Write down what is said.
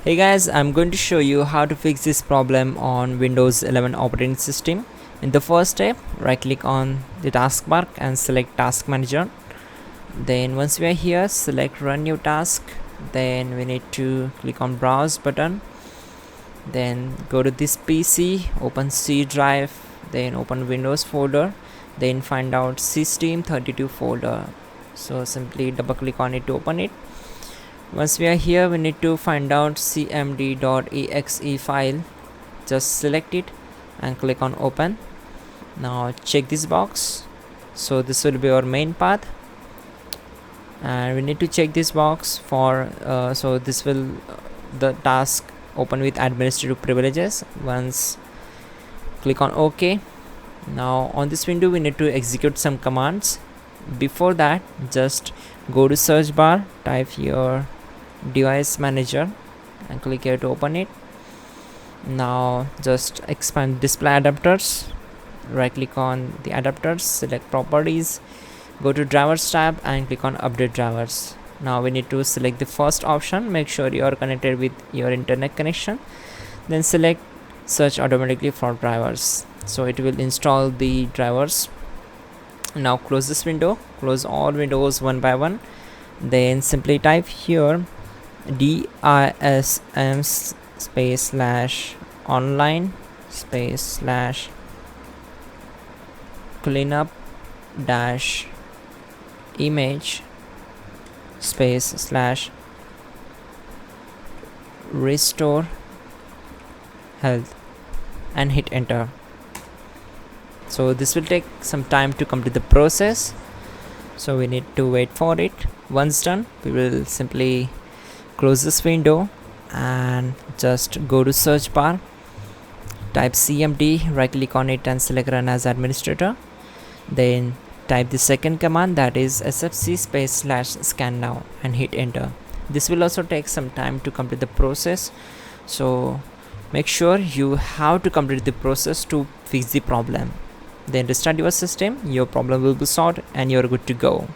Hey guys, I'm going to show you how to fix this problem on Windows 11 operating system. In the first step, right click on the taskbar and select task manager. Then once we are here, select run new task. Then we need to click on browse button. Then go to this PC, open C drive, then open Windows folder, then find out system32 folder. So simply double click on it to open it. Once we are here, we need to find out cmd.exe file. Just select it and click on open. Now check this box. So this will be our main path, and we need to check this box for so this will the task open with administrative privileges. Once click on OK. Now on this window we need to execute some commands. Before that, just go to search bar, type here device manager and click here to open it. Now just expand display adapters, right click on the adapters, select properties, go to drivers tab and click on update drivers. Now we need to select the first option, make sure you are connected with your internet connection, then select search automatically for drivers, so it will install the drivers. Now close this window, close all windows one by one, then simply type here dism space / online space / cleanup dash image space / restore health and hit enter. So this will take some time to complete the process, so we need to wait for it. Once done, we will simply close this window and just go to search bar, type cmd, right click on it and select run as administrator. Then type the second command, that is sfc space / scan now and hit enter. This will also take some time to complete the process, so make sure you have to complete the process to fix the problem. Then restart your system, your problem will be solved and you're good to go.